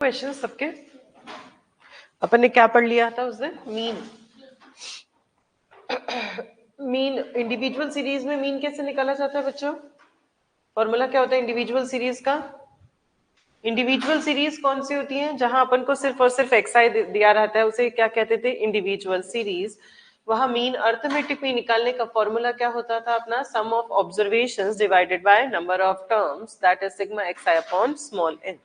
Question सबके अपन ने क्या पढ़ लिया था उस दिन? मीन इंडिविजुअल सीरीज में मीन कैसे निकाला जाता है बच्चों? फॉर्मूला क्या होता है इंडिविजुअल सीरीज का? इंडिविजुअल सीरीज कौन सी होती है? जहां अपन को सिर्फ और सिर्फ एक्स आई दिया रहता है उसे क्या कहते थे? Individual series. वहां मीन अर्थमेटिक में निकालने का फॉर्मूला क्या होता था अपना? Sum of observations divided by number of terms that is sigma x i upon small n.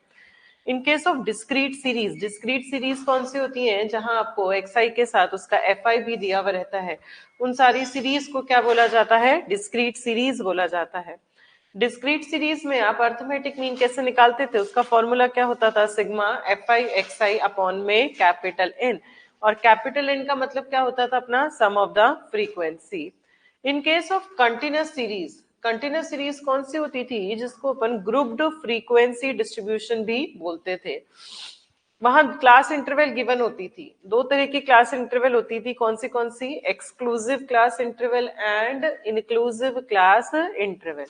In case of discrete series कौन सी होती है? जहां आपको एक्स आई के साथ उसका एफ आई भी दिया हुआ रहता है, उन सारी सीरीज को क्या बोला जाता है? डिस्क्रीट सीरीज बोला जाता है। डिस्क्रीट सीरीज में आप अर्थमेटिक मीन कैसे निकालते थे? उसका फॉर्मूला क्या होता था? Sigma f i x i upon में कैपिटल एन, और कैपिटल एन का मतलब क्या होता था अपना? Sum of the frequency. In case of continuous series कौन सी होती थी? जिसको अपन ग्रुप्ड फ्रीक्वेंसी डिस्ट्रीब्यूशन भी बोलते थे। वहां क्लास इंटरवल गिवन होती थी। दो तरह की क्लास इंटरवल होती थी। कौन सी? Exclusive class interval and inclusive class interval.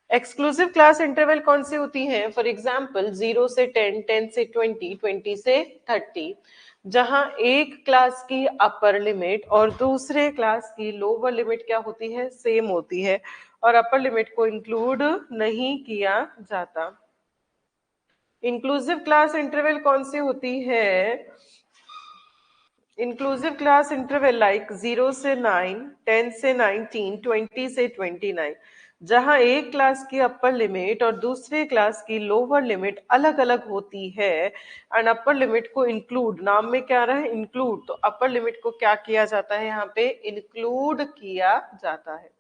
Exclusive class interval कौन सी होती है? फॉर एग्जाम्पल 0 से 10, 10 से 20, 20 से 30, जहां एक क्लास की अपर लिमिट और दूसरे क्लास की लोअर लिमिट क्या होती है? सेम होती है, और अपर लिमिट को इंक्लूड नहीं किया जाता। इंक्लूसिव क्लास इंटरवल कौन सी होती है? इंक्लूसिव क्लास इंटरवल लाइक 0 से 9, 10 से 19, 20 से 29, जहां एक क्लास की अपर लिमिट और दूसरे क्लास की लोअर लिमिट अलग अलग होती है, एंड अपर लिमिट को इंक्लूड, नाम में क्या रहा है? इंक्लूड, तो अपर लिमिट को क्या किया जाता है? यहाँ पे इंक्लूड किया जाता है।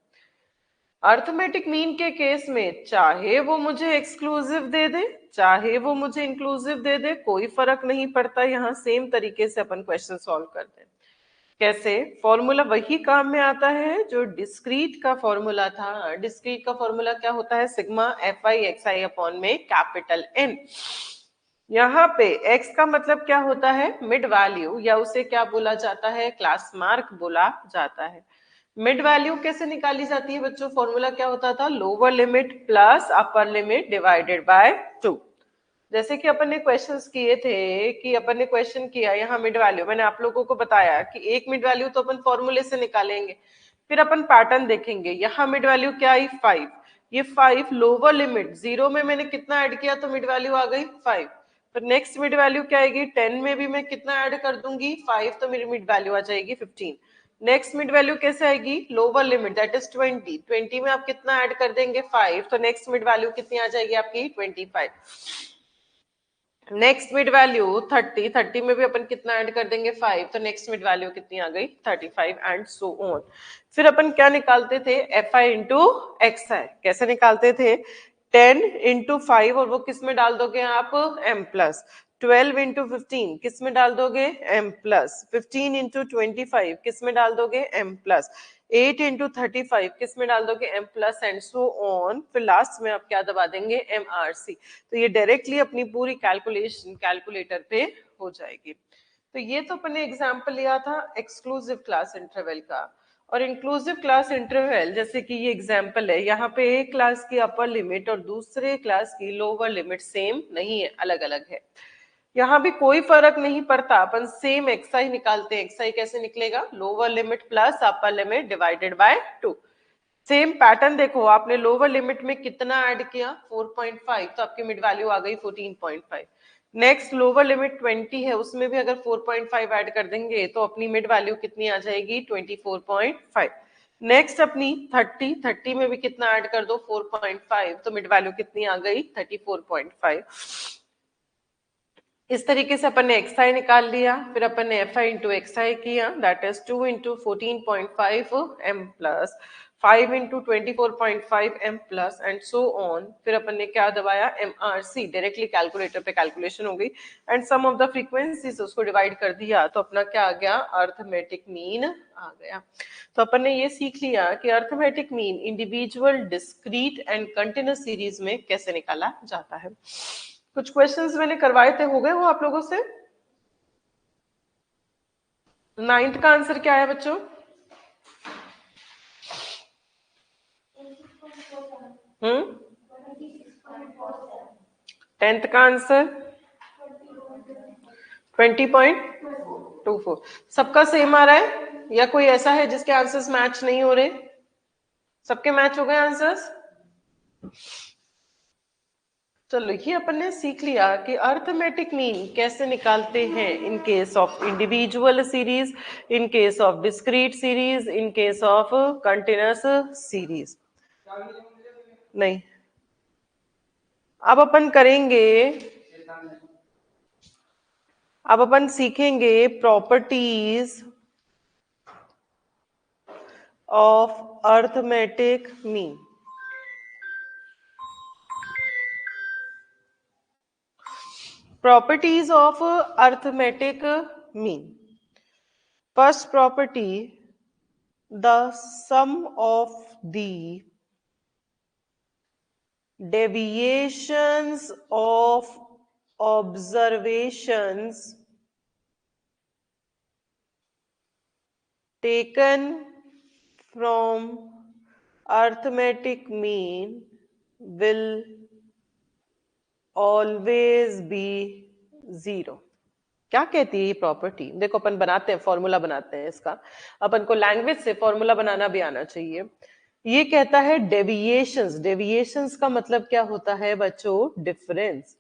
अर्थमेटिक मीन के केस में चाहे वो मुझे एक्सक्लूसिव दे दे, चाहे वो मुझे इंक्लूसिव दे दे, कोई फर्क नहीं पड़ता। यहाँ सेम तरीके से अपन क्वेश्चन सॉल्व करते हैं। कैसे? फॉर्मूला वही काम में आता है जो डिस्क्रीट का फॉर्मूला था। डिस्क्रीट का फॉर्मूला क्या होता है? Sigma f i x i upon में कैपिटल एन। यहाँ पे x का मतलब क्या होता है? मिड वैल्यू, या उसे क्या बोला जाता है? क्लास मार्क बोला जाता है। मिड वैल्यू कैसे निकाली जाती है बच्चों? फॉर्मूला क्या होता था? Lower limit plus upper limit divided by 2। जैसे कि अपन ने क्वेश्चंस किए थे, कि अपन ने क्वेश्चन किया यहाँ मिड वैल्यू, मैंने आप लोगों को बताया कि एक मिड वैल्यू तो अपन फॉर्मूले से निकालेंगे, फिर अपन पैटर्न देखेंगे। यहाँ मिड वैल्यू क्या आई? 5। ये 5 लोअर लिमिट, 0 में मैंने कितना ऐड किया तो मिड वैल्यू आ गई 5। फिर नेक्स्ट मिड वैल्यू क्या आएगी? 10 में भी मैं कितना ऐड कर दूंगी? 5, तो मेरी मिड वैल्यू आ जाएगी 15। नेक्स्ट मिड वैल्यू कैसे आएगी? लोअर लिमिट दैट इज 20, 20 में आप कितना ऐड कर देंगे? 5, तो नेक्स्ट मिड वैल्यू कितनी आ जाएगी आपकी? 25। नेक्स्ट मिड वैल्यू 30, 30 में भी अपन कितना ऐड कर देंगे? 5, तो नेक्स्ट मिड वैल्यू कितनी आ गई? 35, एंड सो ऑन। फिर अपन क्या निकालते थे? एफ आई इंटू एक्स आई। कैसे निकालते थे? 10 इंटू 5, और वो किस में डाल दोगे आप? m plus. 12 इंटू 15 किस में डाल दोगे? m plus. 15 इंटू 25 किस में डाल दोगे? m plus. 8 इंटू 35 किस में डाल दोगे? m plus, and so on. फिर लास्ट में आप क्या दबा देंगे? MRC। तो ये डायरेक्टली अपनी पूरी कैलकुलेशन कैलकुलेटर पे हो जाएगी। तो ये तो अपने एग्जाम्पल लिया था एक्सक्लूसिव क्लास इंटरवल का। और इंक्लूसिव क्लास इंटरवल, जैसे कि ये एग्जाम्पल है, यहाँ पे एक क्लास की अपर लिमिट और दूसरे क्लास की लोअर लिमिट सेम नहीं है, अलग अलग है। यहाँ भी कोई फर्क नहीं पड़ता, अपन सेम एक्सआई निकालते हैं। एक्सआई कैसे निकलेगा? Lower limit plus upper limit divided by 2। Same pattern देखो, आपने लोअर लिमिट में कितना ऐड किया? 4.5, तो आपकी मिड वैल्यू आ गई 14.5। नेक्स्ट लोअर लिमिट 20 है, उसमें भी अगर 4.5 ऐड कर देंगे तो अपनी मिड वैल्यू कितनी आ जाएगी? 24.5। नेक्स्ट अपनी 30, 30 में भी कितना ऐड कर दो? 4.5, तो मिड वैल्यू कितनी आ गई? 34.5। इस तरीके से अपन ने एक्स आई निकाल लिया। फिर अपन ने F I into X I किया, that is 2 into 14.5 M plus, 5 into 24.5 M plus, and so on. फिर अपन ने क्या दबाया? MRC। डायरेक्टली कैलकुलेटर पे कैलकुलेशन हो गई, and sum of the frequencies उसको डिवाइड कर दिया, तो अपना क्या आ गया? अर्थमेटिक मीन आ गया। तो अपन ने ये सीख लिया कि arithmetic mean individual, discrete and continuous series में कैसे निकाला जाता है। कुछ क्वेश्चंस मैंने करवाए थे, हो गए वो आप लोगों से? 9th का आंसर क्या है बच्चों? हम्म 10th का आंसर? 20.24। सबका सेम आ रहा है या कोई ऐसा है जिसके आंसर्स मैच नहीं हो रहे? सबके मैच हो गए आंसर्स? चलो ये अपन ने सीख लिया कि अर्थमेटिक मीन कैसे निकालते हैं इन case of individual series, in case of discrete series, in case of continuous series. नहीं, अब अपन करेंगे, अब अपन सीखेंगे properties of arithmetic mean. Properties of arithmetic mean. First property, the sum of the deviations of observations taken from arithmetic mean will always be zero. क्या कहती है ये property? देखो अपन बनाते हैं, फॉर्मूला बनाते हैं इसका। अपन को लैंग्वेज से फॉर्मूला बनाना भी आना चाहिए। ये कहता है डेविएशंस। डेविएशंस का मतलब क्या होता है बच्चों? Difference.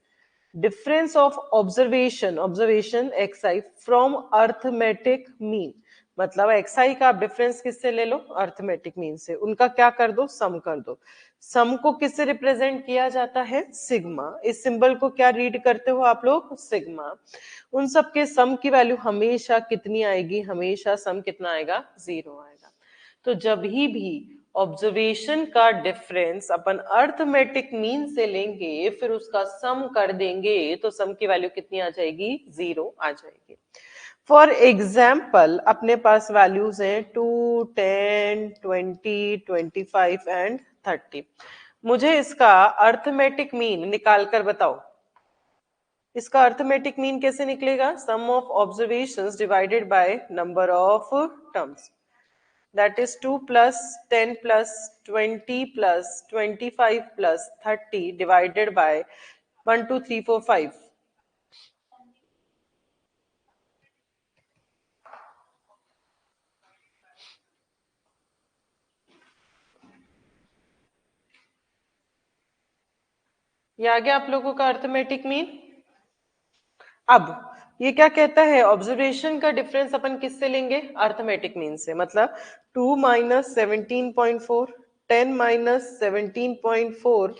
Difference of observation, observation x I from arithmetic mean. मतलब एक्स आई का आप डिफरेंस किससे ले लो? अर्थमेटिक मीन से। उनका क्या कर दो? सम कर दो। सम को किससे रिप्रेजेंट किया जाता है? सिग्मा। इस सिंबल को क्या रीड करते हो आप लोग? सिग्मा। उन सब के सम की वैल्यू हमेशा कितनी आएगी? हमेशा सम कितना आएगा? जीरो आएगा। तो जब भी ऑब्जर्वेशन का डिफरेंस अपन अर्थमेटिक मीन से लेंगे, फिर उसका सम कर देंगे, तो सम की वैल्यू कितनी आ जाएगी? जीरो आ जाएगी। फॉर एग्जाम्पल अपने पास वैल्यूज हैं 2, 10, 20, 25 एंड 30। मुझे इसका अर्थमेटिक मीन निकाल कर बताओ। इसका अर्थमेटिक मीन कैसे निकलेगा? Sum of observations divided by number of terms. That is 2 plus 10 plus 20 plus 25 plus 30 divided by 1, 2, 3, 4, 5. ये आ गया आप लोगों का अर्थमेटिक मीन। अब ये क्या कहता है? ऑब्जर्वेशन का डिफरेंस अपन किससे लेंगे? अर्थमेटिक मीन से। मतलब 2 minus 17.4, 10 minus 17.4,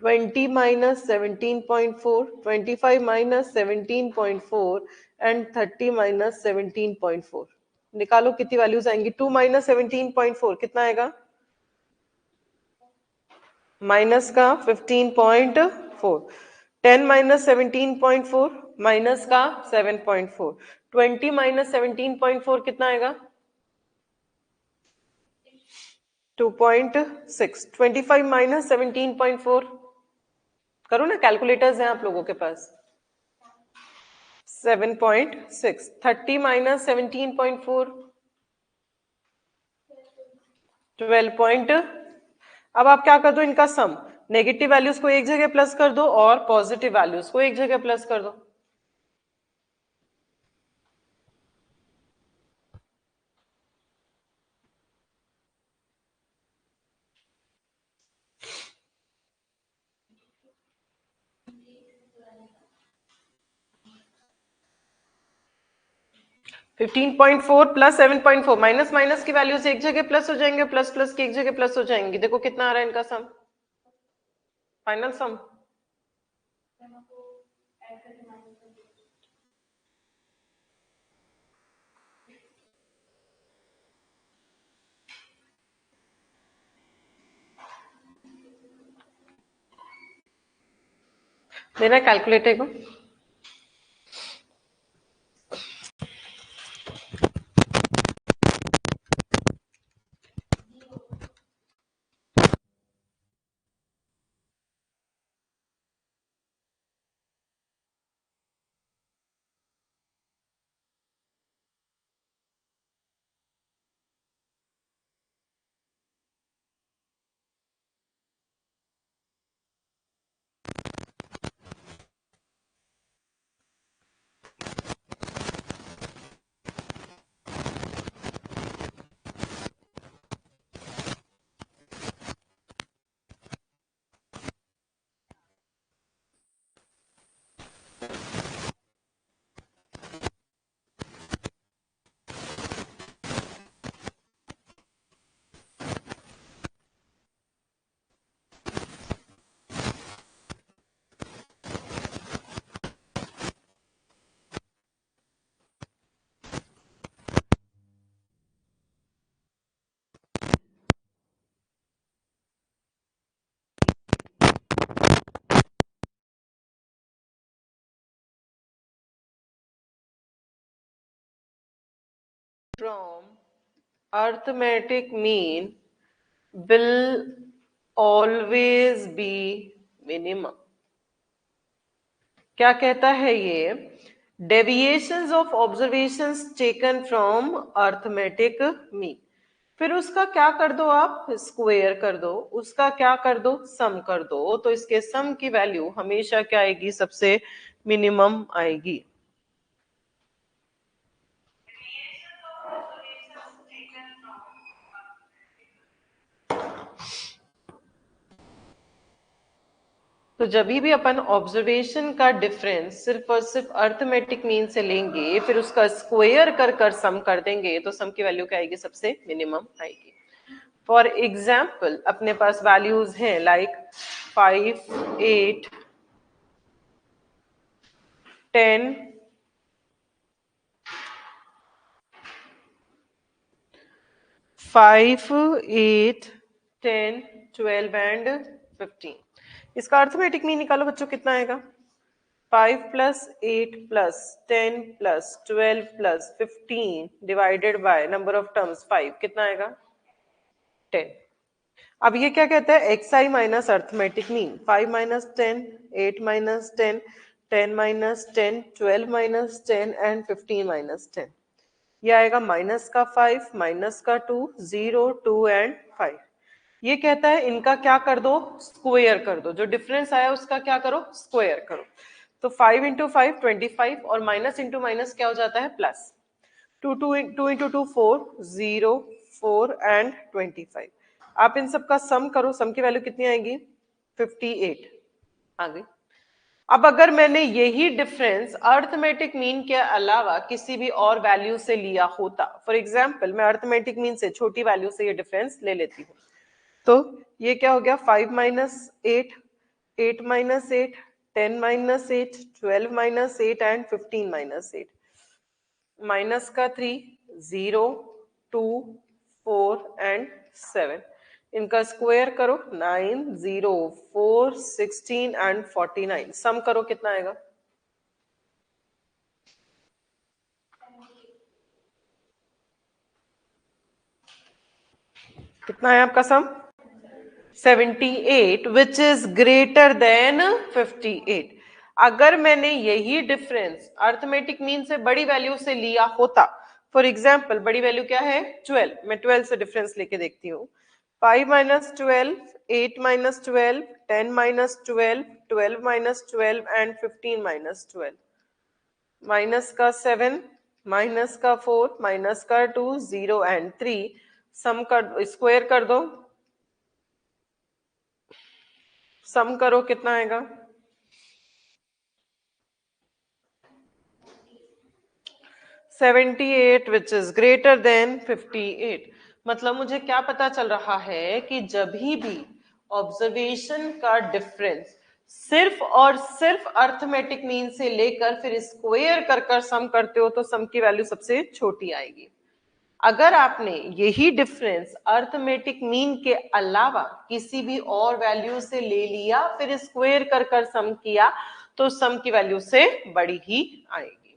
20 minus 17.4, 25 minus 17.4 and 30 minus 17.4। निकालो कितनी वैल्यूज आएंगी? 2 minus 17.4 कितना आएगा? माइनस का 15.4, 10 minus 17.4 माइनस का 7.4, 20 minus 17.4 कितना आएगा? 2.6, 25 minus 17.4 करो ना, कैलकुलेटर्स हैं आप लोगों के पास। 7.6, 30 minus 17.4 12. अब आप क्या कर दो? इनका सम। नेगेटिव वैल्यूज को एक जगह प्लस कर दो और पॉजिटिव वैल्यूज को एक जगह प्लस कर दो। Fifteen point four plus 7.4, minus minus की वैल्यूज एक जगह प्लस हो जाएंगे, प्लस प्लस की एक जगह प्लस हो जाएंगी। देखो कितना आ रहा है इनका सम, फाइनल सम। मेरा कैलकुलेटर को from arithmetic mean will always be minimum. क्या कहता है ये? Deviations of observations taken from arithmetic mean, फिर उसका क्या कर दो आप? स्क्वायर कर दो। उसका क्या कर दो? सम कर दो। तो इसके सम की वैल्यू हमेशा क्या आएगी? सबसे मिनिमम आएगी। तो जब भी अपन ऑब्जर्वेशन का डिफरेंस सिर्फ और सिर्फ अर्थमेटिक मीन से लेंगे, फिर उसका स्क्वायर कर कर सम कर देंगे, तो सम की वैल्यू क्या आएगी? सबसे मिनिमम आएगी। फॉर एग्जाम्पल अपने पास वैल्यूज हैं लाइक 5, 8, 10, 5, 8, 10, 12 एंड 15। इसका अर्थमेटिक मीन निकालो बच्चों, कितना आएगा? 5 plus 8 plus 10 plus 12 plus 15 divided by number of terms 5, कितना आएगा? 10। अब ये क्या कहता है? X I minus arithmetic mean. 5 minus 10, 8 minus 10, 10 minus 10, 12 minus 10 and 15 minus 10। ये आएगा माइनस का 5, माइनस का 2, 0, 2 एंड 5। ये कहता है इनका क्या कर दो? स्क्वायर कर दो। जो डिफरेंस आया उसका क्या करो? स्क्वायर करो। तो 5 इंटू 5 25, और माइनस इंटू माइनस क्या हो जाता है? प्लस। 2 into 2 4, 0, 4 and 25। आप इन सब का सम करो, सम की वैल्यू कितनी आएगी? 58 आ गई। अब अगर मैंने यही डिफरेंस अर्थमेटिक मीन के अलावा किसी भी और वैल्यू से लिया होता, फॉर एग्जाम्पल मैं अर्थमेटिक मीन से छोटी वैल्यू से ये डिफरेंस ले लेती हूँ, तो ये क्या हो गया? 5 minus 8, 8 minus 8, 10 minus 8, 12 minus 8 and 15 minus 8। Minus का 3, 0, 2, 4 एंड 7। इनका स्क्वायर करो, 9, 0, 4, 16 एंड 49। सम करो, कितना आएगा? कितना है आपका सम? 78, विच इज ग्रेटर देन 58। अगर मैंने यही डिफरेंस अर्थमेटिक मीन से बड़ी वैल्यू से लिया होता, फॉर एग्जाम्पल बड़ी वैल्यू क्या है? 12। मैं 12 से डिफरेंस लेके देखती हूँ। 5 minus 12, 8 minus 12, 10 minus 12, 12 minus 12 and 15 minus 12। Minus का 7, माइनस का 4, माइनस का 2, 0 एंड 3। सम कर, स्क्वायर कर दो। सम करो, कितना आएगा? 78, विच इज ग्रेटर देन 58। मतलब मुझे क्या पता चल रहा है कि जब भी ऑब्जर्वेशन का डिफरेंस सिर्फ और सिर्फ अर्थमेटिक मीन से लेकर फिर स्क्वायर कर कर सम करते हो, तो सम की वैल्यू सबसे छोटी आएगी। अगर आपने यही डिफरेंस अर्थमेटिक मीन के अलावा किसी भी और वैल्यू से ले लिया, फिर स्क्वायर कर कर सम किया, तो सम की वैल्यू से बड़ी ही आएगी।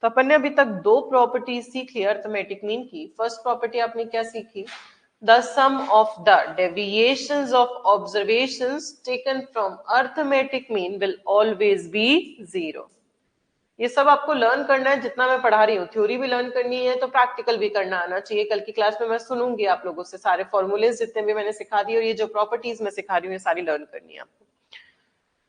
तो अपन ने अभी तक दो प्रॉपर्टीज सीखी अर्थमेटिक मीन की। फर्स्ट प्रॉपर्टी आपने क्या सीखी? The sum of the deviations of observations taken from arithmetic mean will always be 0। ये सब आपको लर्न करना है जितना मैं पढ़ा रही हूँ। थ्योरी भी लर्न करनी है तो प्रैक्टिकल भी करना आना चाहिए। कल की क्लास में मैं सुनूंगी आप लोगों से सारे फॉर्मूलेज जितने भी मैंने सिखा दिए, और ये जो प्रॉपर्टीज मैं सिखा रही हूँ ये सारी लर्न करनी है आपको।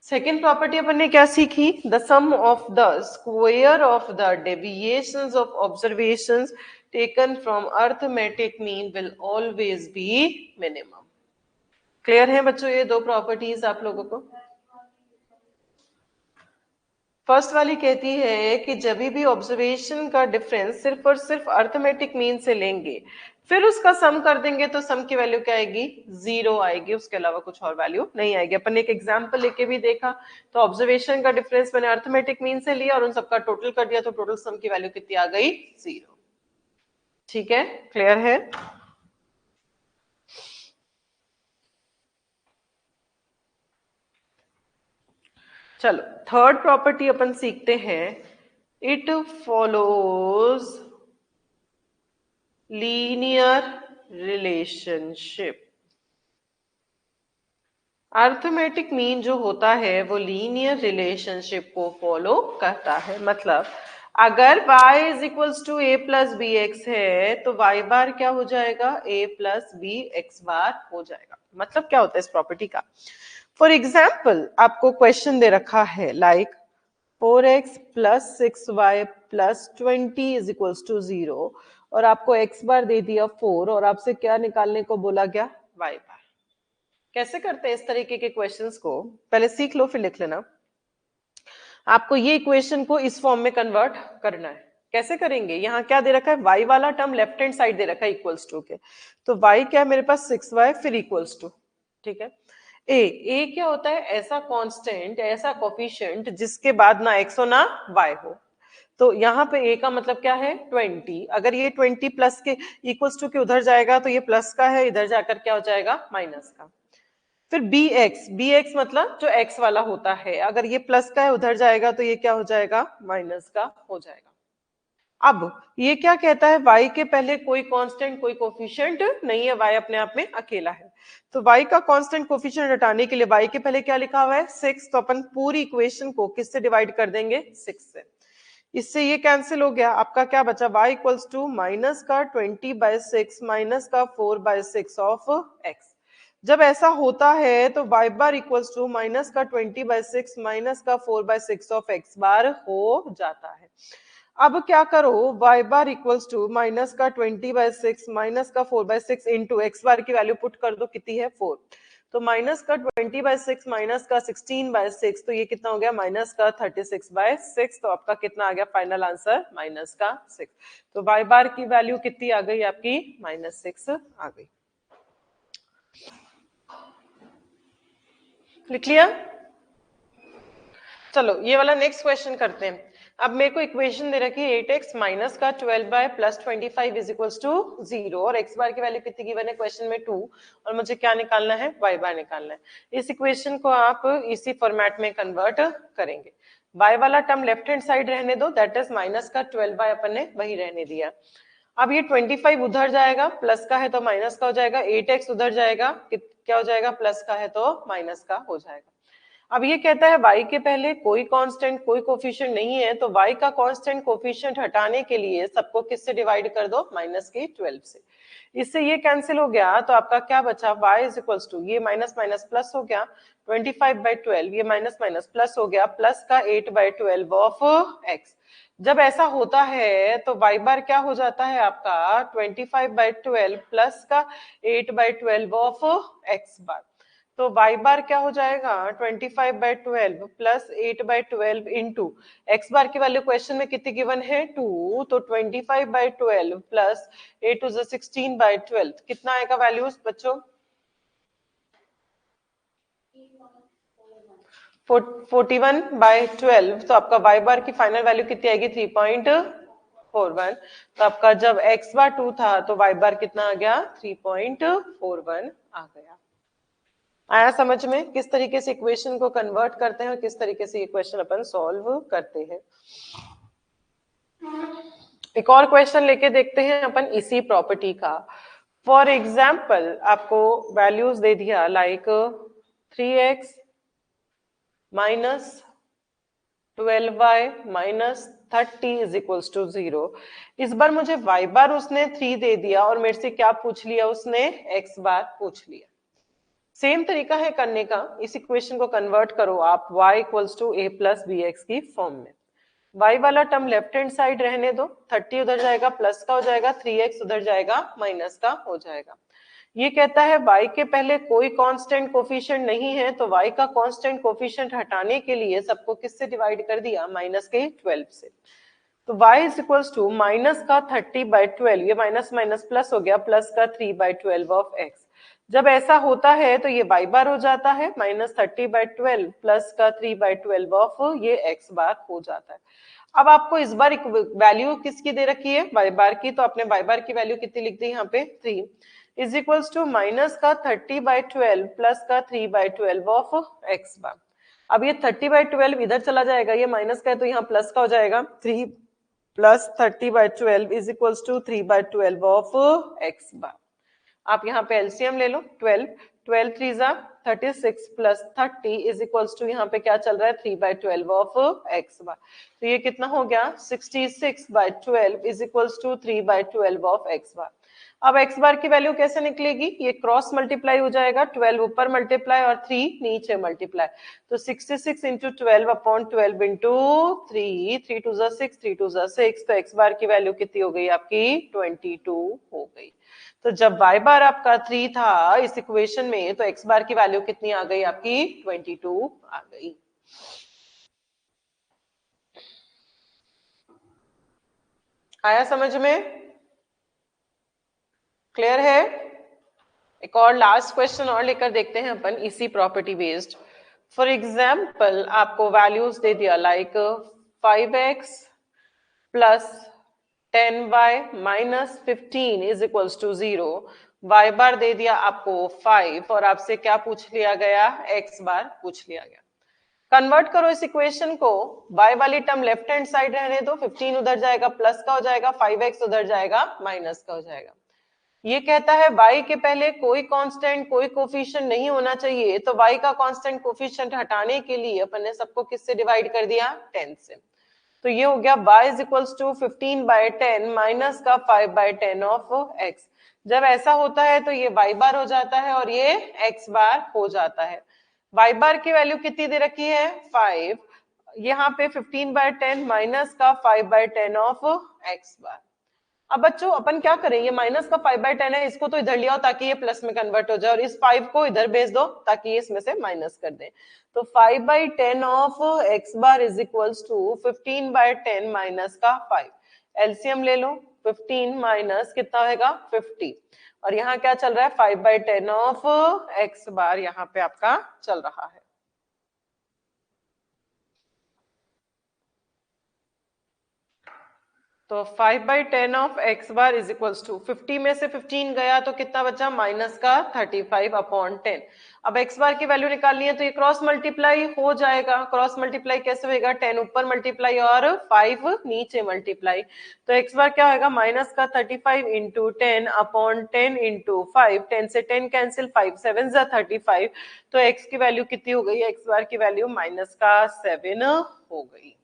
सेकेंड प्रॉपर्टी अपन ने क्या सीखी? The sum of the square of the deviations of observations taken from arithmetic mean will always be minimum. Clear है बच्चों ये दो प्रॉपर्टीज आप लोगों को? फर्स्ट वाली कहती है कि जब भी ऑब्जर्वेशन का डिफरेंस सिर्फ और सिर्फ अर्थमेटिक मीन से लेंगे, फिर उसका सम कर देंगे, तो सम की वैल्यू क्या आएगी? 0 आएगी, उसके अलावा कुछ और वैल्यू नहीं आएगी। अपन ने एक एग्जांपल लेके भी देखा, तो ऑब्जर्वेशन का डिफरेंस मैंने अर्थमेटिक मीन से लिया और उन सबका टोटल कर दिया, तो टोटल सम की वैल्यू कितनी आ गई? 0। ठीक है, क्लियर है? चलो थर्ड प्रॉपर्टी अपन सीखते हैं। It follows linear relationship. Arithmetic mean जो होता है वो लीनियर रिलेशनशिप को फॉलो करता है। मतलब अगर y is equals to A plus B X है तो y बार क्या हो जाएगा, a plus B x bar हो जाएगा। मतलब क्या होता है इस प्रॉपर्टी का? फॉर एग्जाम्पल आपको क्वेश्चन दे रखा है like 4x plus 6y plus 20 is equals to 0 और आपको x बार दे दिया 4 और आपसे क्या निकालने को बोला गया, y बार। कैसे करते हैं इस तरीके के क्वेश्चंस को, पहले सीख लो फिर लिख लेना। आपको ये इक्वेशन को इस फॉर्म में कन्वर्ट करना है। कैसे करेंगे, यहाँ क्या दे रखा है, y वाला टर्म लेफ्ट हैंड साइड दे रखा है इक्वल्स टू के, तो y क्या है मेरे पास 6y फिर इक्वल्स टू, ठीक है। ए क्या होता है, ऐसा कांस्टेंट, ऐसा कोफिशिएंट जिसके बाद ना x हो ना y हो। तो यहाँ पे a का मतलब क्या है 20, अगर ये 20 प्लस के इक्वल्स टू के उधर जाएगा तो ये प्लस का है, इधर जाकर क्या हो जाएगा माइनस का। फिर बी एक्स मतलब जो एक्स वाला होता है, अगर ये प्लस का है उधर जाएगा तो ये क्या हो जाएगा माइनस का हो जाएगा। अब ये क्या कहता है, y के पहले कोई कांस्टेंट कोई कोफिशिएंट नहीं है, y अपने आप में अकेला है। तो y का कांस्टेंट कोफिशिएंट हटाने के लिए y के पहले क्या लिखा हुआ है 6, तो अपन पूरी इक्वेशन को किससे डिवाइड कर देंगे 6 से। इससे ये कैंसिल हो गया, आपका क्या बचा y इक्वल्स टू माइनस का 20/6 माइनस का 4/6 ऑफ x। जब ऐसा होता है तो y bar equals to minus का 20/6 माइनस का 4/6 ऑफ x बार हो जाता है। अब क्या करो, y bar equals to minus का 20/6 माइनस का 4/6 इंटू एक्स बार की वैल्यू पुट कर दो, कितनी है 4। तो माइनस का 20/6 माइनस का 16/6, तो ये कितना हो गया माइनस का 36/6। तो आपका कितना आ गया फाइनल आंसर माइनस का 6। तो y बार की वैल्यू कितनी आ गई आपकी -6 आ गई। लिख लिया? चलो ये वाला नेक्स्ट क्वेश्चन करते हैं। अब मेरे को इक्वेशन दे रखी है 8x माइनस का 12y plus 25 is equals to 0 और x बार की वैल्यू कितनी गिवन है क्वेश्चन में 2 और मुझे क्या निकालना है y बार निकालना है। इस इक्वेशन को आप इसी फॉर्मेट में कन्वर्ट करेंगे। y वाला टर्म लेफ्ट हैंड साइड रहने दो, दैट इज माइनस का 12y अपन ने वही रहने दिया। अब ये 25 उधर जाएगा, प्लस का है तो माइनस का हो जाएगा, 8x उधर जाएगा क्या हो जाएगा, प्लस का है तो माइनस का हो जाएगा। अब ये कहता है y के पहले कोई कांस्टेंट कोई कोफिशिएंट नहीं है, तो y का कांस्टेंट कोफिशिएंट हटाने के लिए सबको किससे डिवाइड कर दो माइनस के 12 से। इससे ये कैंसिल हो गया, तो आपका क्या बचा y इज इक्वल्स टू, ये माइनस माइनस प्लस हो गया 25/12, ये माइनस माइनस प्लस हो गया प्लस का 8/12 ऑफ x। जब ऐसा होता है तो y बार क्या हो जाता है आपका 25/12 प्लस का 8/12 ऑफ x बार। तो y बार क्या हो जाएगा 25/12 प्लस 8/12 इंटू एक्स बार की वैल्यू क्वेश्चन में कितनी गिवन है 2, तो 25/12 प्लस 8 टू 16/12 कितना आएगा वैल्यूज बच्चों 41/12। तो आपका y बार की फाइनल वैल्यू कितनी आएगी 3.41। तो आपका जब x बार 2 था तो y बार कितना आ गया 3.41 आ गया। आया समझ में किस तरीके से इक्वेशन को कन्वर्ट करते हैं और किस तरीके से ये क्वेश्चन अपन सॉल्व करते हैं। एक और क्वेश्चन लेके देखते हैं अपन इसी प्रॉपर्टी का। फॉर एग्जाम्पल आपको वैल्यूज दे दिया like 3x minus 12y minus 30 is equals to 0। इस बार मुझे y बार उसने 3 दे दिया और मेरे से क्या पूछ लिया उसने x बार पूछ लिया। सेम तरीका है करने का, इस इक्वेशन को कन्वर्ट करो आप y equals to a plus B X की फॉर्म में। y वाला टर्म लेफ्ट हैंड साइड रहने दो, 30 उधर जाएगा प्लस का हो जाएगा, 3x उधर जाएगा माइनस का हो जाएगा। ये कहता है y के पहले कोई कांस्टेंट कोफिशिएंट नहीं है, तो y का कांस्टेंट कोफिशिएंट हटाने के लिए सबको किससे डिवाइड कर दिया माइनस के 12 से। तो y is equals to minus का 30/12, ये माइनस माइनस प्लस हो गया प्लस का 3/12 ऑफ x। जब ऐसा होता है तो ये y बार हो जाता है -30/12 प्लस का 3/12 ऑफ ये x बार हो जाता है। अब आपको इस बार वैल्यू किसकी दे रखी है y बार की, तो आपने y बार की वैल्यू कितनी लिख दी यहाँ पे 3 इज इक्वल्स टू माइनस का 30/12 प्लस का 3/12 ऑफ x बार। अब ये 30/12 इधर चला जाएगा, ये माइनस का है तो यहाँ प्लस का हो जाएगा 3 plus 30/12 is equals to 3/12 of x bar. आप यहाँ पे एलसीएम ले लो, 12 3 जा 36 प्लस 30 इज इक्वल्स टू यहाँ पे क्या चल रहा है 3/12 ऑफ एक्स बार। तो ये कितना हो गया 66/12 is equals to 3/12 of x bar. अब एक्स बार की वैल्यू कैसे निकलेगी, ये क्रॉस मल्टीप्लाई हो जाएगा, 12 ऊपर मल्टीप्लाई और 3 नीचे मल्टीप्लाई। तो 66 इंटू 12/12 इंटू 3, 3 2 जा 6, 3 2 जा 6, तो एक्स बार की वैल्यू कितनी हो गई आपकी 22 हो गई। तो जब y बार आपका 3 था इस इक्वेशन में, तो x बार की वैल्यू कितनी आ गई आपकी 22 आ गई। आया समझ में, क्लियर है। एक और लास्ट क्वेश्चन और लेकर देखते हैं अपन इसी प्रॉपर्टी बेस्ड। फॉर एग्जाम्पल आपको वैल्यूज दे दिया like 5x plus 10y minus 15 is equals to 0, y bar दे दिया आपको 5 और आपसे क्या पूछ लिया गया x बार पूछ लिया गया। कन्वर्ट करो इस इक्वेशन को, y वाली टर्म लेफ्ट हैंड साइड रहने दो, 15 उधर जाएगा प्लस का हो जाएगा, 5x उधर जाएगा माइनस का हो जाएगा। ये कहता है y के पहले कोई कांस्टेंट कोई कोफिशिएंट नहीं होना चाहिए, तो y का कांस्टेंट कोफिशिएंट हटाने के लिए अपन ने सबको किससे डिवाइड कर दिया 10 से। तो ये हो गया y is equals to 15/10 minus का 5/10 ऑफ x। जब ऐसा होता है तो ये y बार हो जाता है और ये x बार हो जाता है। y बार की वैल्यू कितनी दे रखी है 5, यहाँ पे 15/10 माइनस का 5/10 ऑफ x बार। अब बच्चों अपन क्या करें, ये माइनस का 5/10 है, इसको तो इधर लिया ताकि ये प्लस में कन्वर्ट हो जाए, और इस 5 को इधर भेज दो ताकि ये इसमें से माइनस कर दें। तो 5/10 of x bar is equals to 15/10 minus का 5। एलसीएम ले लो, 15 माइनस कितना होगा 50, और यहाँ क्या चल रहा है 5/10 ऑफ x बार यहाँ पे आपका चल रहा है। तो 5/10 of x bar is equals to 50 में से 15 गया तो कितना बचा माइनस का 35/10। अब एक्स बार की वैल्यू निकालनी है तो ये क्रॉस मल्टीप्लाई हो जाएगा। क्रॉस मल्टीप्लाई कैसे होगा, 10 ऊपर मल्टीप्लाई और 5 नीचे मल्टीप्लाई। तो एक्स बार क्या होगा माइनस का 35 इंटू 10/10 इंटू 5, 10 से 10 कैंसिल, 5 7 जा 35। तो एक्स की वैल्यू कितनी हो गई, एक्स बार की वैल्यू माइनस का 7 हो गई।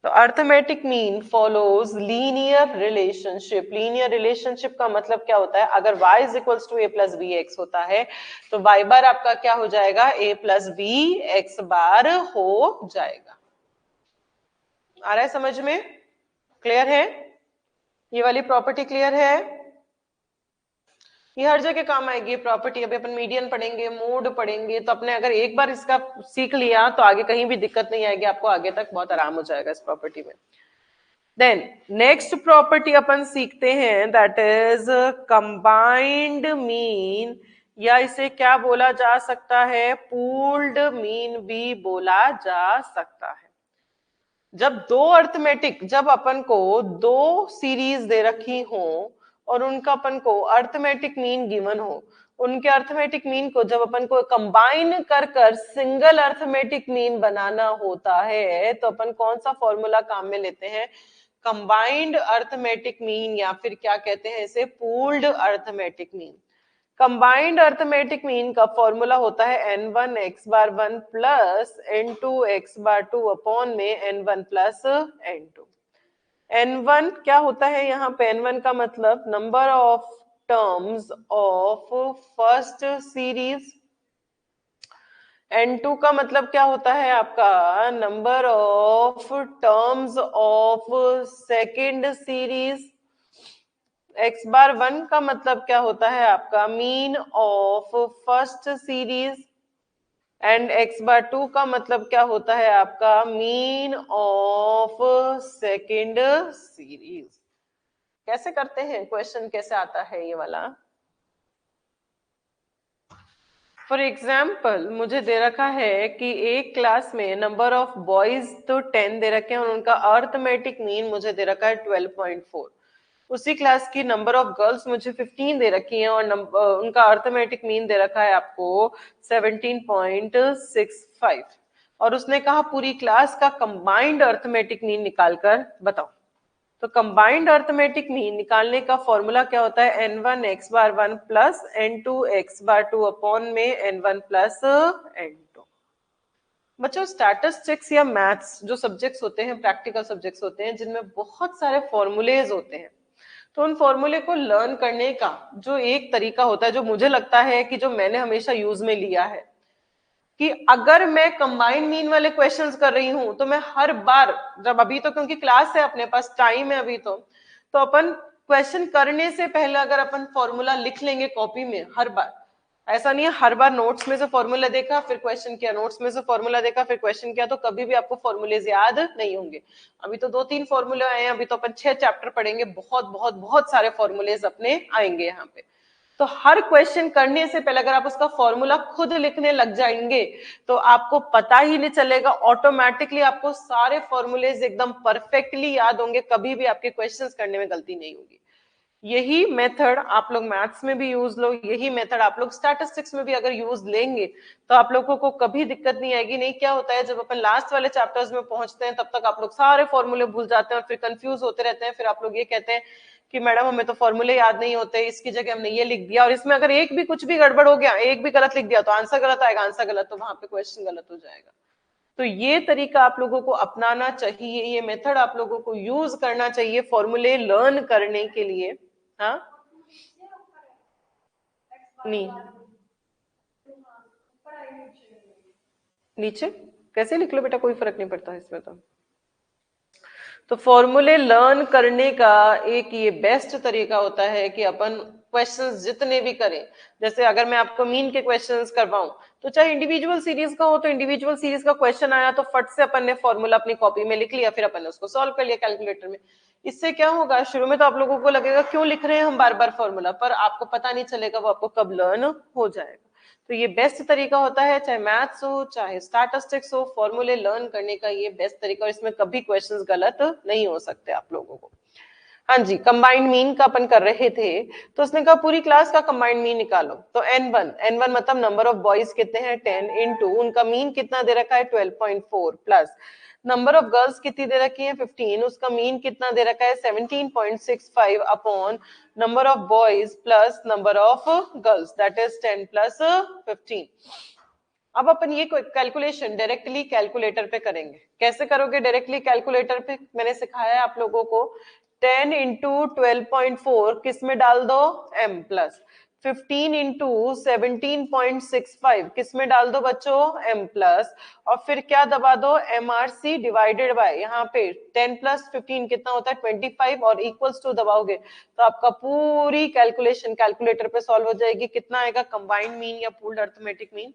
तो arithmetic mean follows linear relationship. Linear relationship का मतलब क्या होता है, अगर y is equals to a plus B X होता है तो y बार आपका क्या हो जाएगा a plus B x bar हो जाएगा। आ रहा है समझ में, क्लियर है, ये वाली प्रॉपर्टी क्लियर है। ये हर जगह काम आएगी ये प्रॉपर्टी। अभी अपन मीडियन पढ़ेंगे, मोड पढ़ेंगे, तो अपने अगर एक बार इसका सीख लिया तो आगे कहीं भी दिक्कत नहीं आएगी आपको, आगे तक बहुत आराम हो जाएगा इस प्रॉपर्टी में। देन नेक्स्ट प्रॉपर्टी अपन सीखते हैं दैट इज कंबाइंड मीन, या इसे क्या बोला जा सकता है पूल्ड मीन भी बोला जा सकता है। जब दो अर्थमेटिक, जब अपन को दो सीरीज दे रखी हो और उनका अपन को अर्थमेटिक मीन गिवन हो, उनके अर्थमेटिक मीन को जब अपन को कंबाइन कर कर सिंगल अर्थमेटिक मीन बनाना होता है तो अपन कौन सा फॉर्मूला काम में लेते हैं, कंबाइंड अर्थमेटिक मीन, या फिर क्या कहते हैं इसे pooled arithmetic mean. Combined arithmetic mean का फॉर्मूला होता है n1 x बार 1 प्लस n2 x बार 2 अपॉन में n1 प्लस n2। n1 क्या होता है यहाँ पे, n1 का मतलब number of terms of first series, n2 का मतलब क्या होता है आपका number of terms of second series, x बार 1 का मतलब क्या होता है आपका mean of first series, and x बार 2 का मतलब क्या होता है आपका मीन ऑफ सेकेंड सीरीज। कैसे करते हैं, क्वेश्चन कैसे आता है ये वाला। फॉर एग्जाम्पल मुझे दे रखा है कि एक क्लास में नंबर ऑफ बॉयज तो 10 दे रखे हैं और उनका अर्थमेटिक मीन मुझे दे रखा है 12.4। उसी क्लास की नंबर ऑफ गर्ल्स मुझे 15 दे रखी हैं और उनका अर्थमेटिक मीन दे रखा है आपको 17.65। और उसने कहा पूरी क्लास का कंबाइंड अर्थमेटिक मीन निकालकर बताओ। तो कंबाइंड अर्थमेटिक मीन निकालने का फॉर्मूला क्या होता है, n1 x बार 1 प्लस n2 x बार 2 अपॉन में n1 प्लस n2। बच्चों स्टैटिस्टिक्स या मैथ्स जो सब्जेक्ट्स होते हैं, प्रैक्टिकल सब्जेक्ट्स होते हैं जिनमें बहुत सारे फॉर्मूलेज होते हैं, तो उन फॉर्मूले को लर्न करने का जो एक तरीका होता है, जो मुझे लगता है कि जो मैंने हमेशा यूज में लिया है, कि अगर मैं कंबाइंड मीन वाले क्वेश्चंस कर रही हूं तो मैं हर बार जब, अभी तो क्योंकि क्लास है अपने पास टाइम है अभी तो अपन क्वेश्चन करने से पहले अगर अपन फॉर्मूला लिख लेंगे कॉपी में हर बार, ऐसा नहीं है हर बार नोट्स में से फॉर्मूला देखा फिर क्वेश्चन किया, नोट्स में से फॉर्मूला देखा फिर क्वेश्चन किया, तो कभी भी आपको फॉर्मूलेज याद नहीं होंगे। अभी तो 2-3 फॉर्मूले आए हैं, अभी तो अपन 6 चैप्टर पढ़ेंगे, बहुत बहुत बहुत सारे फॉर्मूलेज अपने आएंगे यहाँ पे। तो हर क्वेश्चन करने से पहले अगर आप उसका फॉर्मूला खुद लिखने लग जाएंगे तो आपको पता ही नहीं चलेगा, ऑटोमेटिकली आपको सारे फॉर्मूलेज एकदम परफेक्टली याद होंगे, कभी भी आपके क्वेश्चंस करने में गलती नहीं होगी। यही मेथड आप लोग मैथ्स में भी यूज लो, यही मेथड आप लोग स्टैटिस्टिक्स में भी अगर यूज लेंगे तो आप लोगों को कभी दिक्कत नहीं आएगी। नहीं क्या होता है, जब अपन लास्ट वाले चैप्टर्स में पहुंचते हैं तब तक आप लोग सारे फॉर्मूले भूल जाते हैं और फिर कंफ्यूज होते रहते हैं, फिर आप लोग ये कहते हैं कि मैडम हमें तो फॉर्मूले याद नहीं होते, इसकी जगह हमने ये लिख दिया और इसमें अगर एक भी कुछ भी गड़बड़ हो गया, एक भी गलत लिख दिया तो आंसर गलत आएगा, आंसर गलत तो वहां पे क्वेश्चन गलत हो जाएगा। तो ये तरीका आप लोगों को अपनाना चाहिए, ये मेथड आप लोगों को यूज करना चाहिए फॉर्मूले लर्न करने के लिए। हाँ नहीं, नीचे कैसे लिख लो बेटा, कोई फर्क नहीं पड़ता है इसमें तो फॉर्मूले लर्न करने का एक ये बेस्ट तरीका होता है कि अपन क्वेश्चंस जितने भी करें, जैसे अगर मैं आपको मीन के क्वेश्चंस करवाऊं तो चाहे इंडिविजुअल सीरीज का हो तो इंडिविजुअल सीरीज का क्वेश्चन आया तो फट से अपन ने फॉर्मूला अपनी कॉपी में लिख लिया, फिर अपन ने उसको सॉल्व कर लिया कैलकुलेटर में। इससे क्या होगा, शुरू में तो आप लोगों को लगेगा क्यों लिख रहे हैं हम बार बार फॉर्मूला, पर आपको पता नहीं चलेगा वो आपको कब लर्न हो जाएगा। तो ये बेस्ट तरीका होता है, चाहे मैथ्स हो चाहे स्टैटिस्टिक्स हो, फॉर्मूले लर्न करने का ये बेस्ट तरीका, और इसमें कभी क्वेश्चंस गलत नहीं हो सकते आप लोगों को। हाँ जी, कंबाइंड मीन का अपन कर रहे थे, तो उसने कहा पूरी क्लास का कंबाइंड मीन निकालो। तो n1 मतलब नंबर ऑफ बॉयज कितने हैं 10 इंटू उनका मीन कितना दे रखा है 12.4 प्लस नंबर ऑफ गर्ल्स कितनी दे रखी है 15, उसका मीन कितना दे रखा है 17.65 upon number of boys plus number of girls that is 10 plus 15। अब अपन ये कैलकुलेशन डायरेक्टली कैलकुलेटर पे करेंगे। कैसे करोगे डायरेक्टली कैलकुलेटर पे, मैंने सिखाया है आप लोगों को 10 इंटू 12.4 किस में डाल दो m प्लस 15 इंटू 17.65 किस में डाल दो बच्चों m प्लस, और फिर क्या दबा दो MRC डिवाइडेड बाय यहाँ पे 10 प्लस 15 कितना होता है 25 और इक्वल्स टू दबाओगे तो आपका पूरी कैलकुलेशन कैलकुलेटर पे सॉल्व हो जाएगी। कितना आएगा कंबाइंड मीन या पूल्ड अर्थमेटिक मीन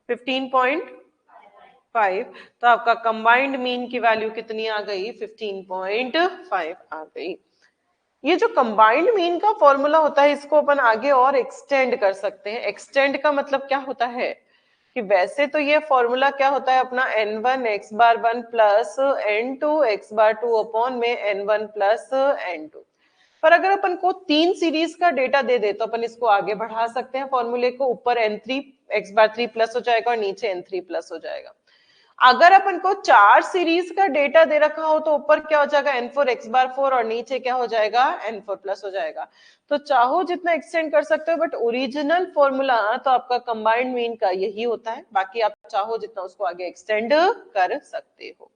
15.5, तो आपका कंबाइंड मीन की वैल्यू कितनी आ गई 15.5 आ गई। ये जो कंबाइंड मीन का फॉर्मूला होता है इसको अपन आगे और एक्सटेंड कर सकते हैं। एक्सटेंड का मतलब क्या होता है कि वैसे तो ये फॉर्मूला क्या होता है अपना n1 x बार 1 प्लस n2 x बार 2 अपॉन में n1 प्लस n2, पर अगर अपन को 3 सीरीज का डेटा दे दे तो अपन इसको आगे बढ़ा सकते हैं फॉर्मूले को, ऊपर n3 x बार 3 प्लस हो जाएगा और नीचे n3 प्लस हो जाएगा। अगर अपन को 4 सीरीज का डेटा दे रखा हो तो ऊपर क्या हो जाएगा n4 x बार 4 और नीचे क्या हो जाएगा n4 प्लस हो जाएगा। तो चाहो जितना एक्सटेंड कर सकते हो, बट ओरिजिनल फॉर्मूला तो आपका कंबाइंड मीन का यही होता है, बाकी आप चाहो जितना उसको आगे एक्सटेंड कर सकते हो।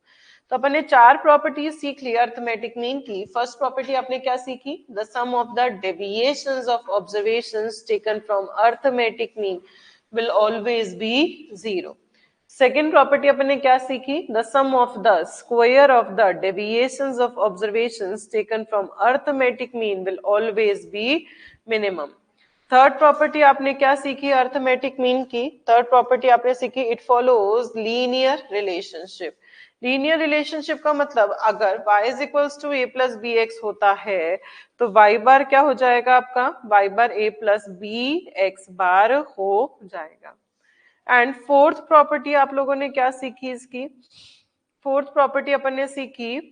तो अपन ने 4 प्रॉपर्टीज सीख ली अर्थमेटिक मीन की। फर्स्ट प्रॉपर्टी आपने क्या सीखी, the sum of the deviations of observations taken from arithmetic mean will always be 0। Second property अपन ने क्या सीखी, the sum of the square of the deviations of observations taken from arithmetic mean will always be minimum. Third property आपने क्या सीखी arithmetic mean की, third property आपने सीखी it follows linear relationship. Linear relationship का मतलब अगर y is equals to A plus B X होता है तो y बार क्या हो जाएगा आपका, y bar a plus B x bar हो जाएगा। एंड फोर्थ प्रॉपर्टी आप लोगों ने क्या सीखी इसकी, फोर्थ प्रॉपर्टी अपन ने सीखी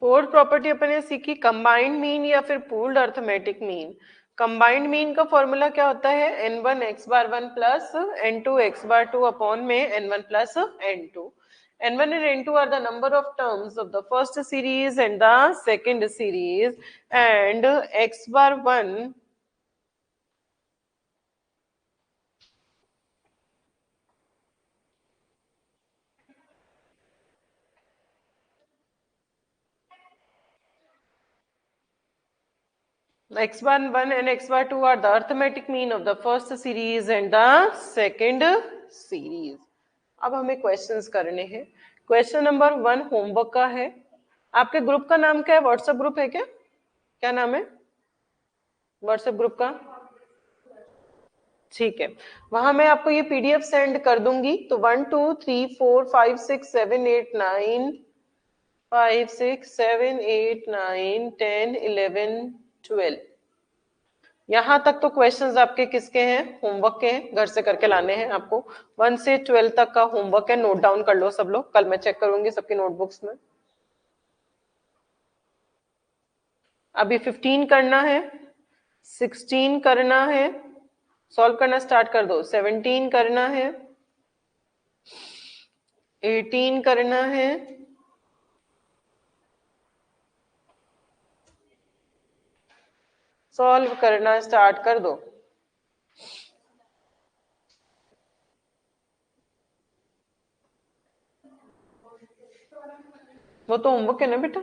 फोर्थ प्रॉपर्टी अपन ने सीखी कंबाइंड मीन या फिर pooled arithmetic mean. Combined mean का फॉर्मूला क्या होता है, n1 x बार 1 प्लस n2 x बार 2 अपॉन में n1 plus n2। n1 and n2 are the number of terms of the first series and the second series, and x bar 1 x bar 1 and x bar 2 are the arithmetic mean of the first series and the second series। अब हमें questions करने हैं। Question number 1 homework का है। आपके group का नाम क्या है, व्हाट्सएप ग्रुप है क्या, क्या नाम है व्हाट्सएप ग्रुप का? ठीक है, वहां मैं आपको ये पीडीएफ सेंड कर दूंगी। तो 1 2 3 4 5 6 7 8 9 5 6 7 8 9 10 11 12 यहाँ तक तो क्वेश्चंस आपके किसके हैं, होमवर्क के हैं, घर से करके लाने हैं आपको। 1 से 12 तक का होमवर्क है, नोट डाउन कर लो सब लोग, कल मैं चेक करूंगी सबकी नोटबुक्स में। अभी 15 करना है, 16 करना है, सॉल्व करना स्टार्ट कर दो। 17 करना है, 18 करना है, सॉल्व करना स्टार्ट कर दो। वो तो होमवर्क है ना बेटा।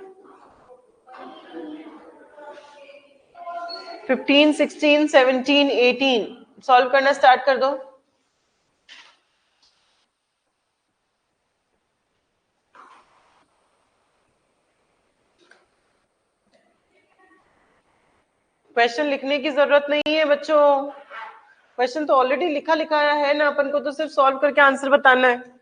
15 16 17 18 सॉल्व करना स्टार्ट कर दो। क्वेश्चन लिखने की जरूरत नहीं है बच्चों, क्वेश्चन तो ऑलरेडी लिखा लिखाया है ना, अपन को तो सिर्फ सॉल्व करके आंसर बताना है।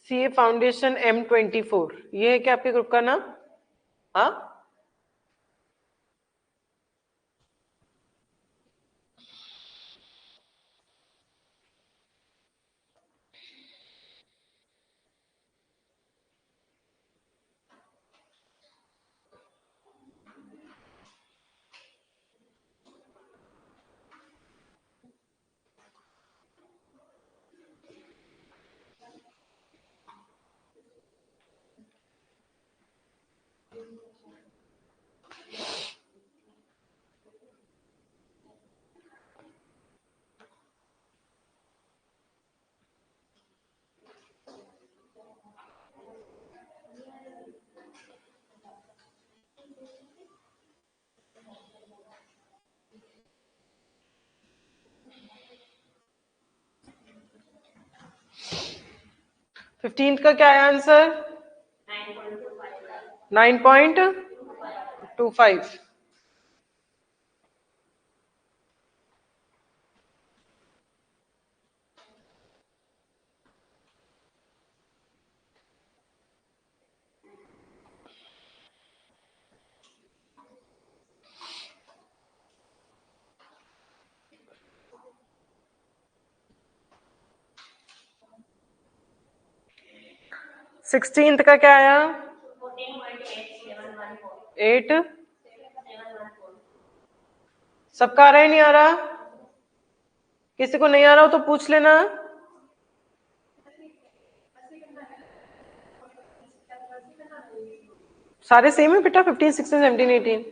सीए फाउंडेशन M24, ये है क्या आपके ग्रुप का नाम? हाँ, 15 का क्या है आंसर? 9.25। 16 का क्या आया? 8। सबका आ रहा है नहीं आ रहा? किसी को नहीं आ रहा हो तो पूछ लेना। सारे सेम है बेटा, 15 16 17 18।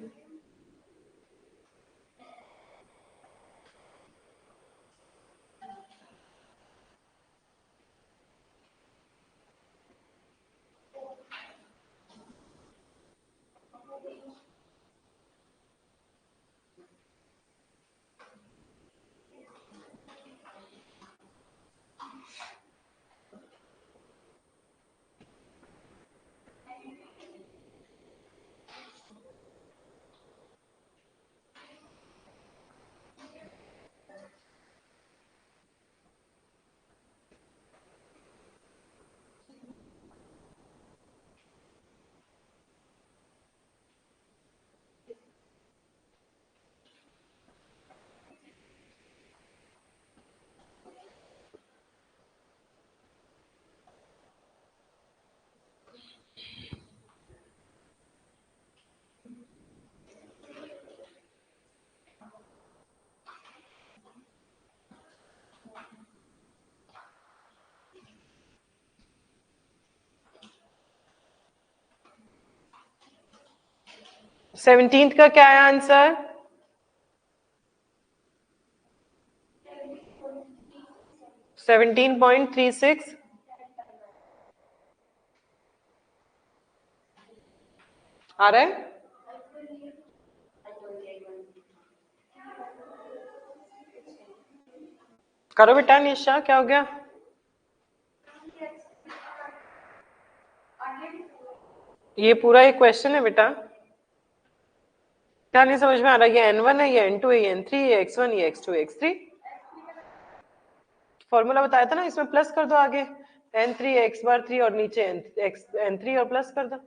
17th का क्या है आंसर? $17.36 आ रहा है? करो बेटा निशा, क्या हो गया? ये पूरा एक क्वेश्चन है बेटा। क्या नहीं समझ में आ रहा? ये N1 है, ये N2 है, ये N3, ये X1, ये X2, X3। फॉर्मूला बताया था ना, इसमें प्लस कर दो आगे। N3 X बार 3 और नीचे N3 और प्लस कर दो।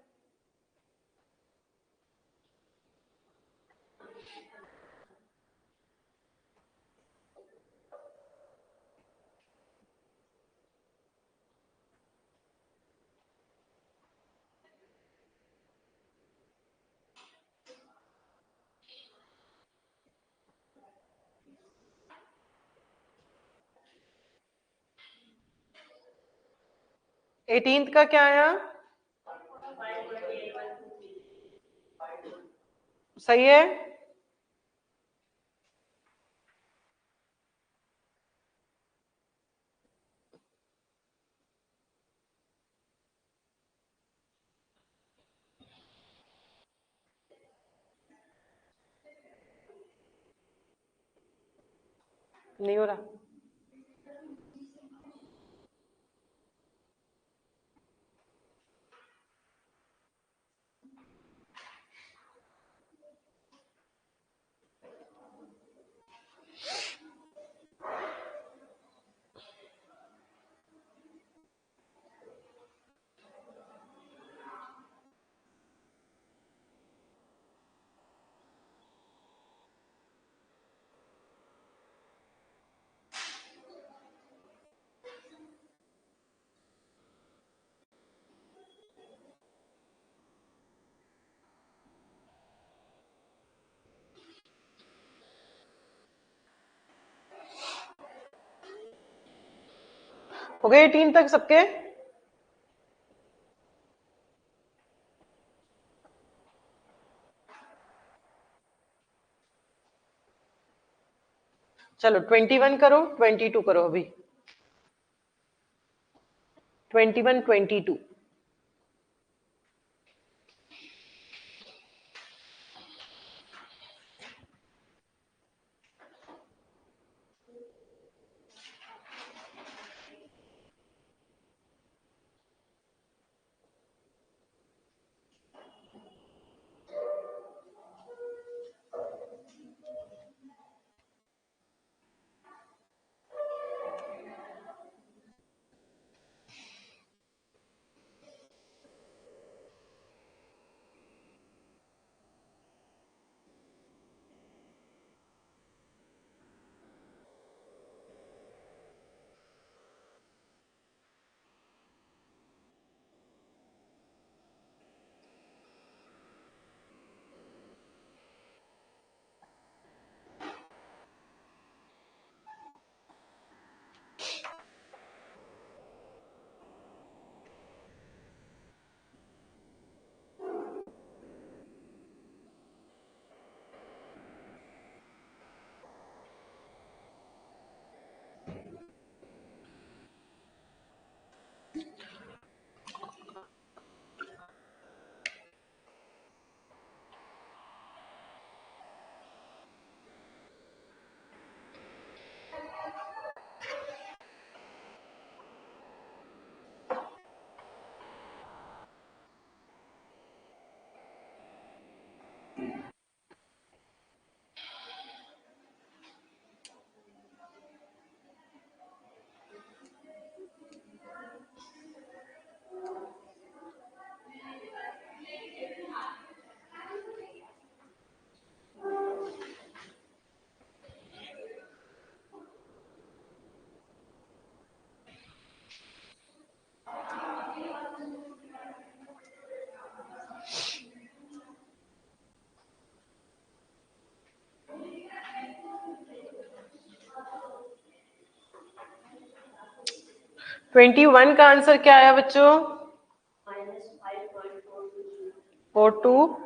एटीनथ का क्या आया? सही है। नहीं हो रहा। हो गए 18 तक सबके? चलो 21 करो, 22 करो अभी। 21, 22। 21 का आंसर क्या आया बच्चों? -5.42।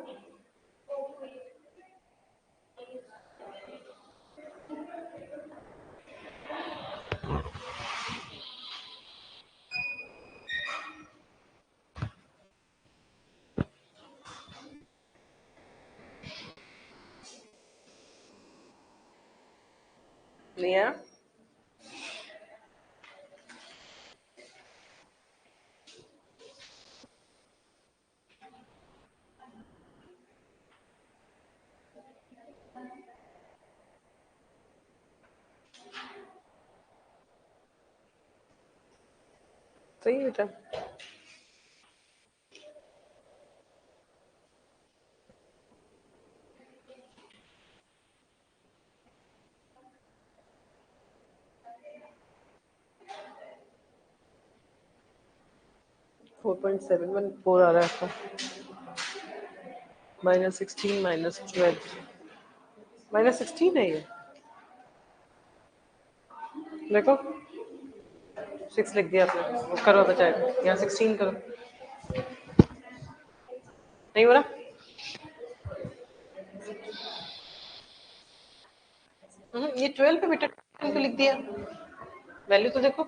नहीं आया? सही बेटा। $4.714 आ रहा है आपका। -16 -12 -16 है ये। देखो 6 लिख दिया आपने, वो करो बचाएगा, यहाँ 16 करो। नहीं हो रहा? ये 12 पे बेटा 10 पे लिख दिया। वैल्यू तो देखो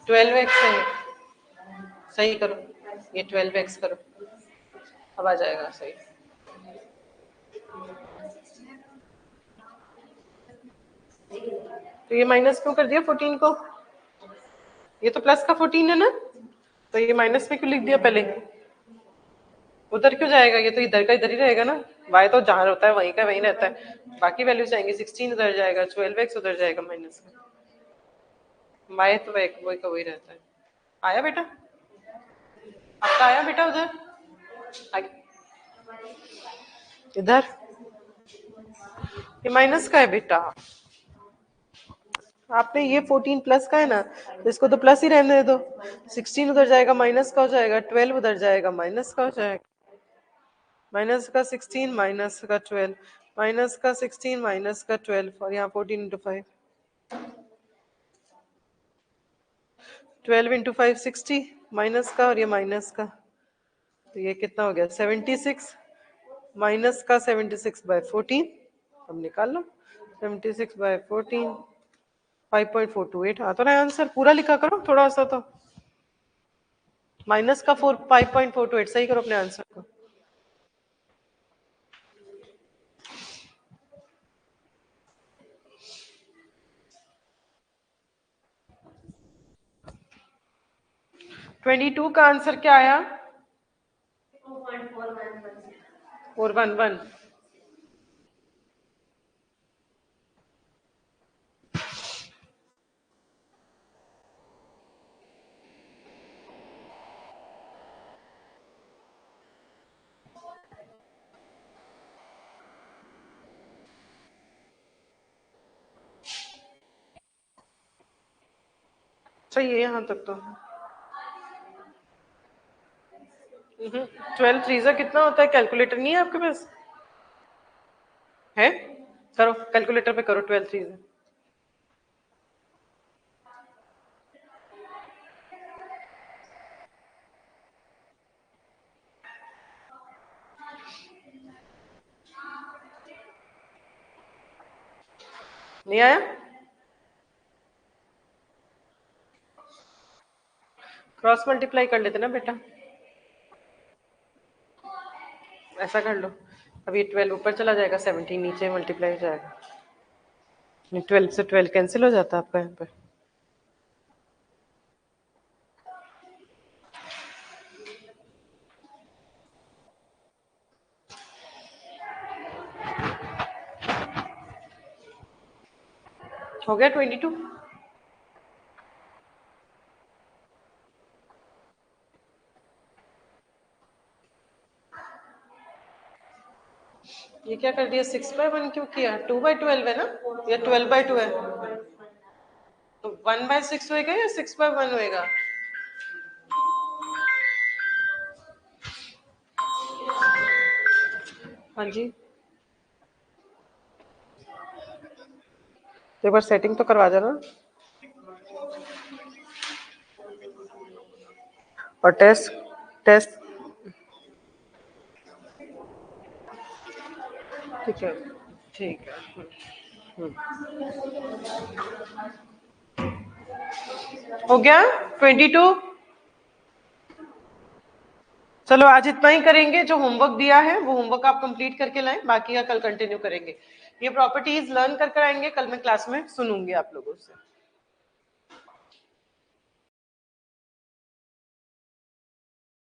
12x है। सही करो, ये 12x करो, अब आ जाएगा सही। तो ये माइनस क्यों कर दिया 14 को? ये तो प्लस का 14 है ना, तो ये माइनस में क्यों लिख दिया पहले? उधर क्यों जाएगा? ये तो इधर का इधर ही रहेगा ना। y तो जहाँ होता है वहीं का वहीं रहता है। बाकी वैल्यू जाएंगे, 16 उधर जाएगा, 12x उधर जाएगा माइनस में। y तो वही का वही रहता है। आया बेटा? आपका आया बेटा उधर? इधर ये माइनस का है बेटा। आपने ये 14 प्लस का है ना, तो इसको तो प्लस ही रहने दो। 16 उधर जाएगा माइनस का हो जाएगा, 12 उधर जाएगा माइनस का हो जाएगा। माइनस का 16 माइनस का 12, माइनस का 16 माइनस का 12, और यहाँ 14 इंटू 5, 12 इंटू 5 60 माइनस का, और ये माइनस का, तो ये कितना हो गया 76 माइनस का 76/14। अब निकाल लो 76/14 5.428 आ तो रहा है आंसर। पूरा लिखा करो थोड़ा सा तो। माइनस का 5.428 सही करो अपने आंसर को। $22 का आंसर क्या आया? 411। सही है यहाँ तक तो। 12 3 कितना होता है? कैलकुलेटर नहीं है आपके पास? है? करो कैलकुलेटर पे करो 12 3। नहीं आया? क्रॉस मल्टीप्लाई कर लेते ना बेटा, ऐसा कर लो। अब ये 12 ऊपर चला जाएगा, 17 नीचे मल्टीप्लाई हो जाएगा। 12 से 12 कैंसिल हो जाता है आपका यहाँ पे। हो गया 22। ये क्या कर दिया? 6/1 क्यों किया? 2/12 है ना, या 12/2 है? तो 1/6 होएगा या 6/1 होएगा? हाँ जी, तो एक बार सेटिंग तो करवा देना। और टेस्ट टेस्ट ठीक है, ठीक है। हो गया 22। चलो आज इतना ही करेंगे, जो होमवर्क दिया है वो होमवर्क आप कंप्लीट करके लाएं, बाकी का कल कंटिन्यू करेंगे। ये प्रॉपर्टीज लर्न कर आएंगे, कल मैं क्लास में सुनूंगी आप लोगों से।